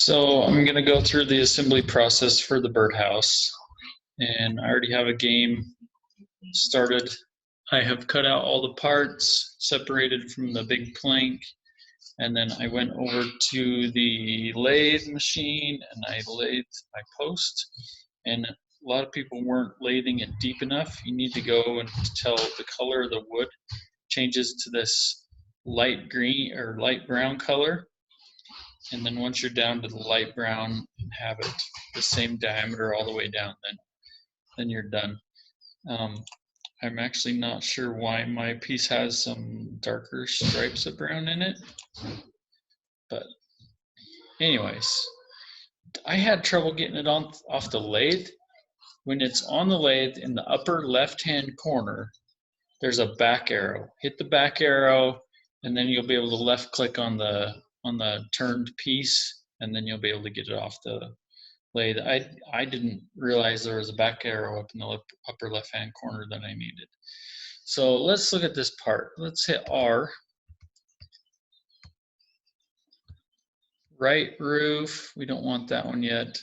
So I'm going to go through the assembly process for the birdhouse, and I already have a game started. I have cut out all the parts, separated from the big plank, and then I went over to the lathe machine and I lathed my post. And a lot of people weren't lathing it deep enough. You need to go until the color of the wood changes to this light green or light brown color. And then once you're down to the light brown and have it the same diameter all the way down, then you're done. I'm actually not sure why my piece has some darker stripes of brown in it, but anyways, I had trouble getting it off the lathe. When it's on the lathe, in the upper left-hand corner, there's a back arrow. Hit the back arrow, and then you'll be able to left-click on the turned piece, and then you'll be able to get it off the lathe. I didn't realize there was a back arrow up in the upper left-hand corner that I needed. So let's look at this part. Let's hit R. Right roof, we don't want that one yet.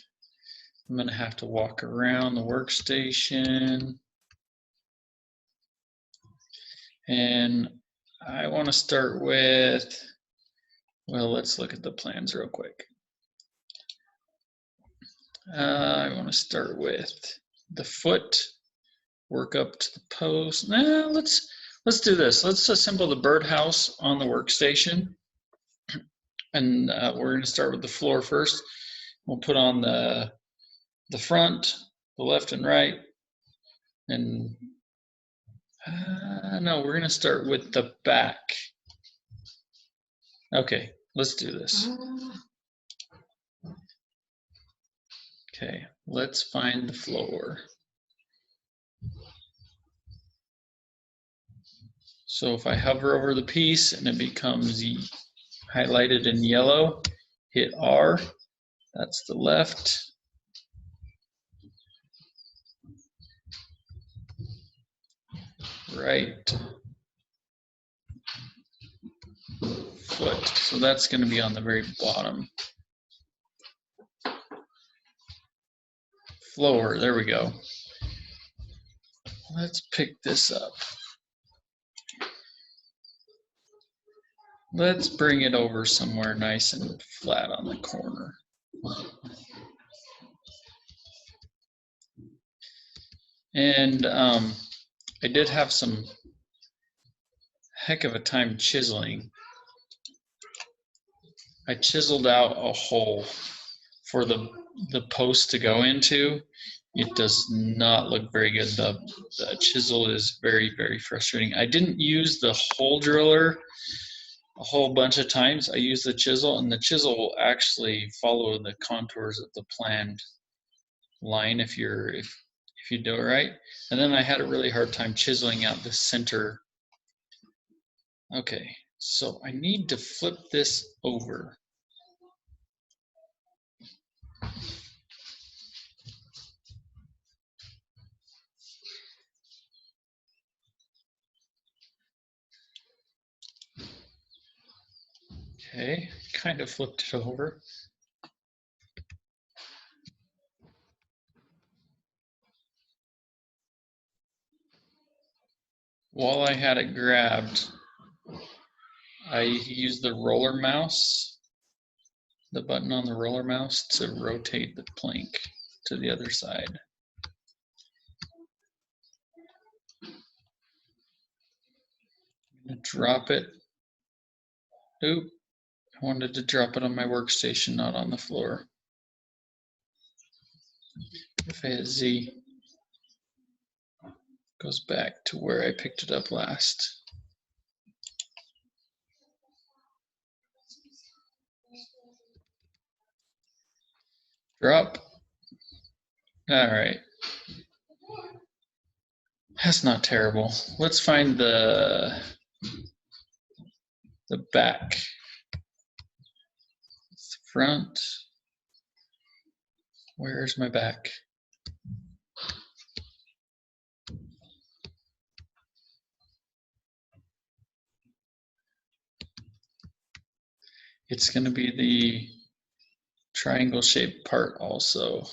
I'm going to have to walk around the workstation. And I want to start with, well, let's look at the plans real quick. I want to start with the foot, work up to the post. Nah, let's do this. Let's assemble the birdhouse on the workstation. And we're going to start with the floor first. We'll put on the front, the left and right, and no, we're going to start with the back. Okay, let's do this. Okay, let's find the floor. So if I hover over the piece and it becomes highlighted in yellow, hit R, that's the left. Right foot. So that's going to be on the very bottom. Floor, there we go. Let's pick this up. Let's bring it over somewhere nice and flat on the corner. And I did have some heck of a time chiseling. I chiseled out a hole for the post to go into. It does not look very good. The chisel is very, very frustrating. I didn't use the hole driller a whole bunch of times. I used the chisel, and the chisel will actually follow the contours of the planned line if you do it right. And then I had a really hard time chiseling out the center. Okay, so I need to flip this over. Okay, kind of flipped it over. While I had it grabbed, I used the roller mouse, the button on the roller mouse, to rotate the plank to the other side. I'm gonna drop it. Oop, I wanted to drop it on my workstation, not on the floor. If I hit Z, it goes back to where I picked it up last. Drop. All right. That's not terrible. Let's find the back. It's the front. Where's my back? It's going to be the triangle shaped part also.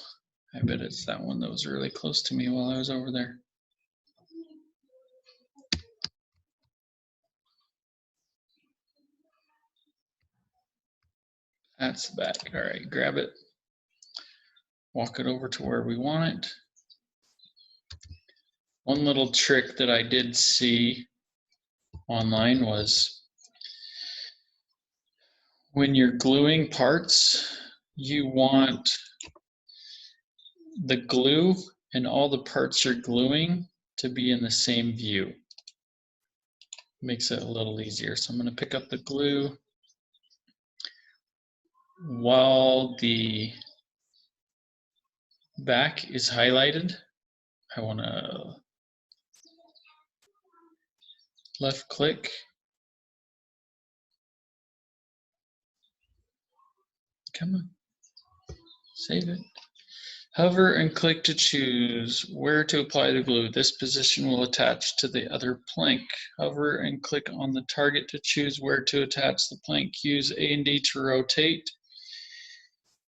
I bet it's that one that was really close to me while I was over there. That's the back. All right, grab it. Walk it over to where we want it. One little trick that I did see online was when you're gluing parts, you want the glue and all the parts you're gluing to be in the same view. Makes it a little easier. So I'm going to pick up the glue while the back is highlighted. I want to left click. Come on, save it. Hover and click to choose where to apply the glue. This position will attach to the other plank. Hover and click on the target to choose where to attach the plank. Use A and D to rotate.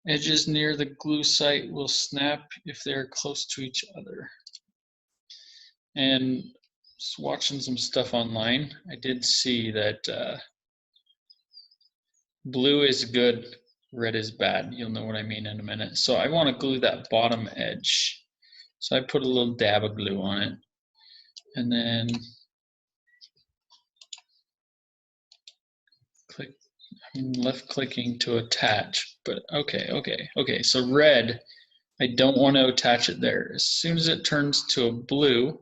Edges near the glue site will snap if they are close to each other. And just watching some stuff online, I did see that blue is good, red is bad. You'll know what I mean in a minute. So I want to glue that bottom edge. So I put a little dab of glue on it. And then click, I'm left clicking to attach, but okay. So red, I don't want to attach it there. As soon as it turns to a blue,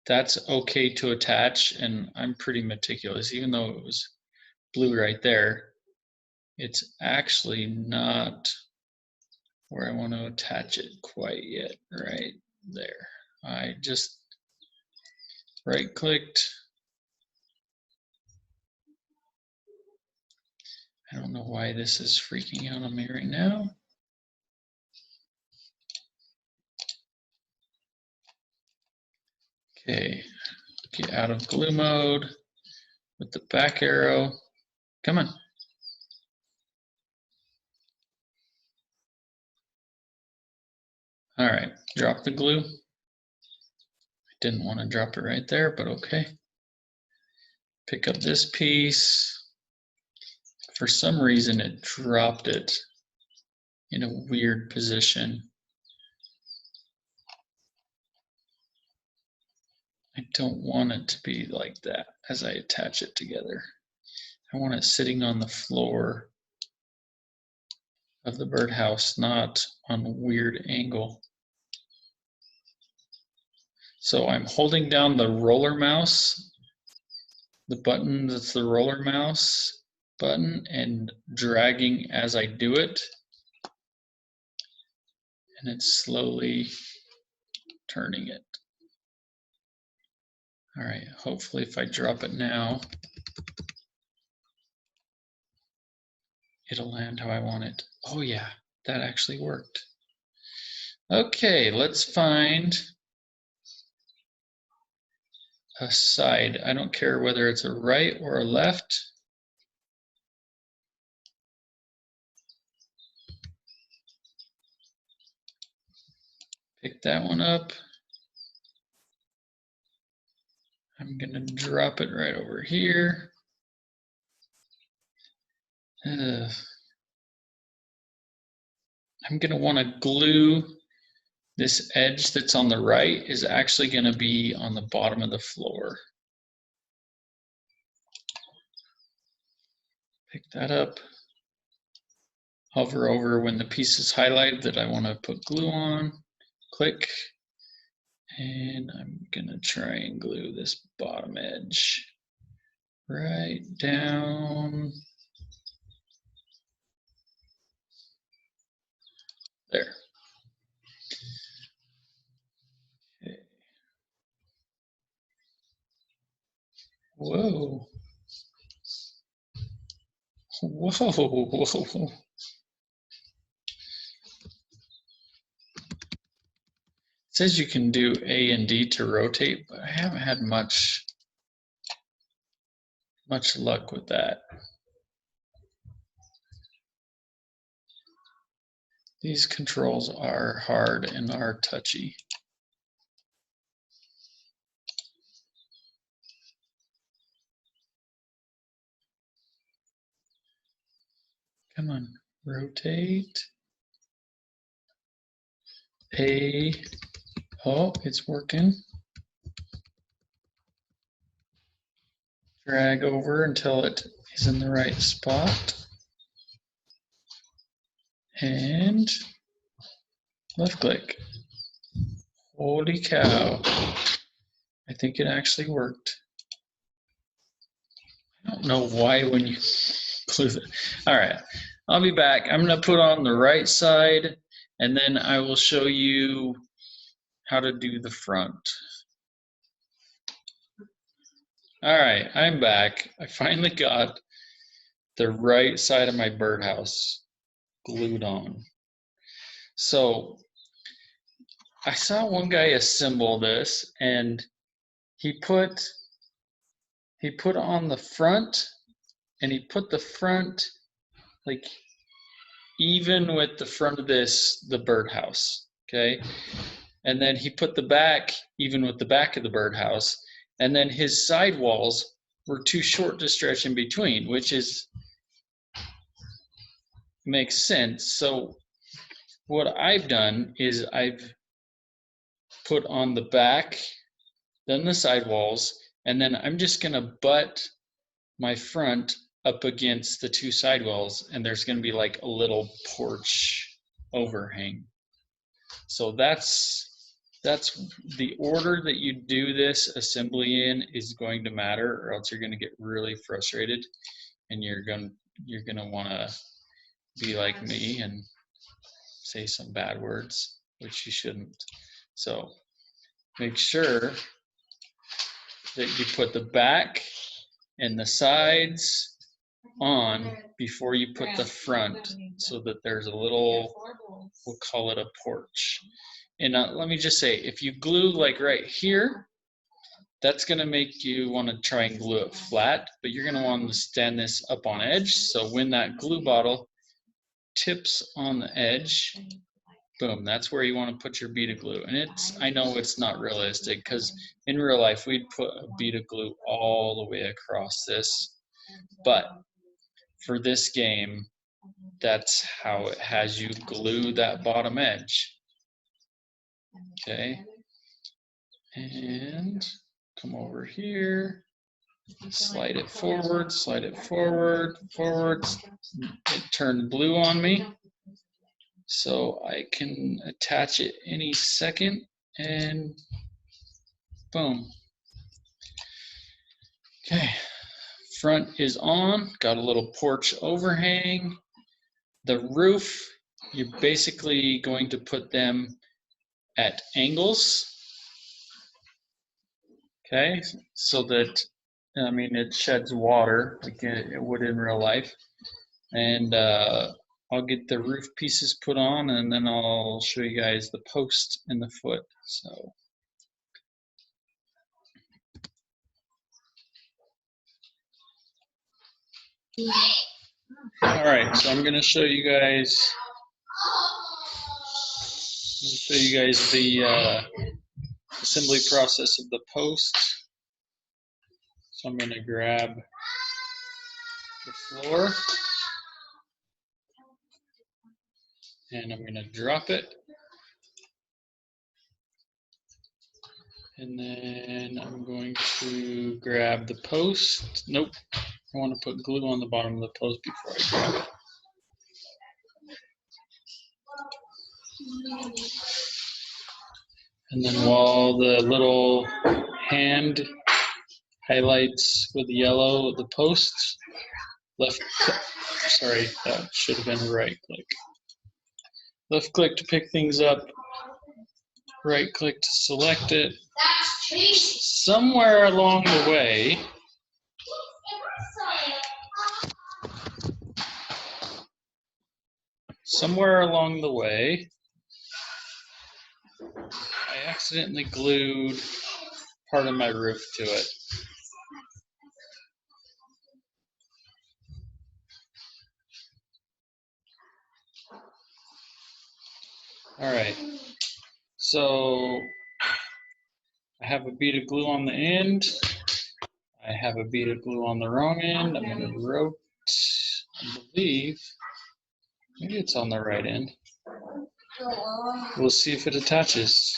that's okay to attach, and I'm pretty meticulous. Even though it was blue right there, it's actually not where I want to attach it quite yet, right there. I just right clicked. I don't know why this is freaking out on me right now. Okay, get out of glue mode with the back arrow. Come on. All right, drop the glue. I didn't want to drop it right there, but okay. Pick up this piece. For some reason, it dropped it in a weird position. I don't want it to be like that as I attach it together. I want it sitting on the floor of the birdhouse, not on a weird angle. So I'm holding down the roller mouse, the button that's the roller mouse button, and dragging as I do it. And it's slowly turning it. All right, hopefully if I drop it now, it'll land how I want it. Oh yeah, that actually worked. Okay, let's find a side. I don't care whether it's a right or a left. Pick that one up. I'm gonna drop it right over here. I'm gonna wanna glue this edge that's on the right is actually gonna be on the bottom of the floor. Pick that up. Hover over when the piece is highlighted that I wanna put glue on. Click. And I'm gonna try and glue this bottom edge right down there. Okay. Whoa. Whoa. It says you can do A and D to rotate, but I haven't had much luck with that. These controls are hard and are touchy. Come on, rotate. Oh, it's working. Drag over until it is in the right spot. And left click. Holy cow. I think it actually worked. I don't know why when you glue it. All right, I'll be back. I'm gonna put on the right side and then I will show you how to do the front. All right, I'm back. I finally got the right side of my birdhouse glued on. So I saw one guy assemble this and he put on the front and he put the front like even with the front of the birdhouse, okay? And then he put the back even with the back of the birdhouse, and then his side walls were too short to stretch in between, which makes sense. So what I've done is I've put on the back, then the side walls, and then I'm just gonna butt my front up against the two side walls, and there's gonna be like a little porch overhang. So that's the order that you do this assembly in is going to matter, or else you're going to get really frustrated and you're going to want to be like me and say some bad words, which you shouldn't. So make sure that you put the back and the sides on before you put the front, so that there's a little, we'll call it a porch. And let me just say, if you glue like right here, that's going to make you want to try and glue it flat, but you're going to want to stand this up on edge. So when that glue bottle tips on the edge, boom, that's where you want to put your bead of glue. And I know it's not realistic, because in real life we'd put a bead of glue all the way across this, but for this game, that's how it has you glue that bottom edge. Okay, and come over here, slide it forward, forwards. It turned blue on me, so I can attach it any second, and boom. Okay, front is on, got a little porch overhang. The roof, you're basically going to put them at angles, okay, so that, I mean, it sheds water like it would in real life. And I'll get the roof pieces put on, and then I'll show you guys the post and the foot. So all right, so I'm going to show you guys the assembly process of the post. So I'm going to grab the floor and I'm going to drop it, and then I'm going to grab the post. Nope, I want to put glue on the bottom of the post before I grab it. And then while the little hand highlights with yellow the posts, sorry, that should have been right click. Left click to pick things up, right click to select it. Somewhere along the way, I accidentally glued part of my roof to it. All right, so I have a bead of glue on the end. I have a bead of glue on the wrong end. I'm going to rotate, I believe, maybe it's on the right end. We'll see if it attaches.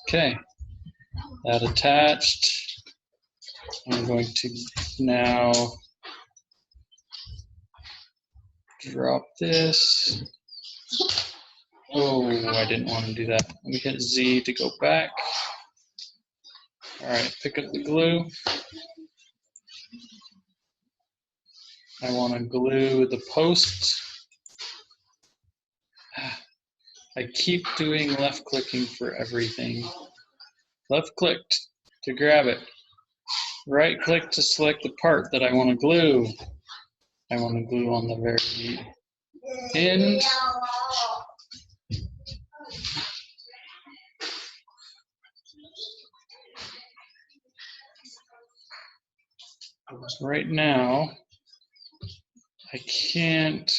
Okay, that attached. I'm going to now drop this. Oh, I didn't want to do that. Let me hit Z to go back. All right, pick up the glue. I want to glue the post. I keep doing left clicking for everything. Left clicked to grab it. Right click to select the part that I want to glue. I want to glue on the very end. Right now, I can't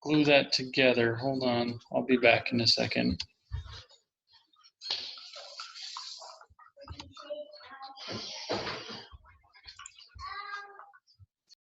glue that together. Hold on, I'll be back in a second.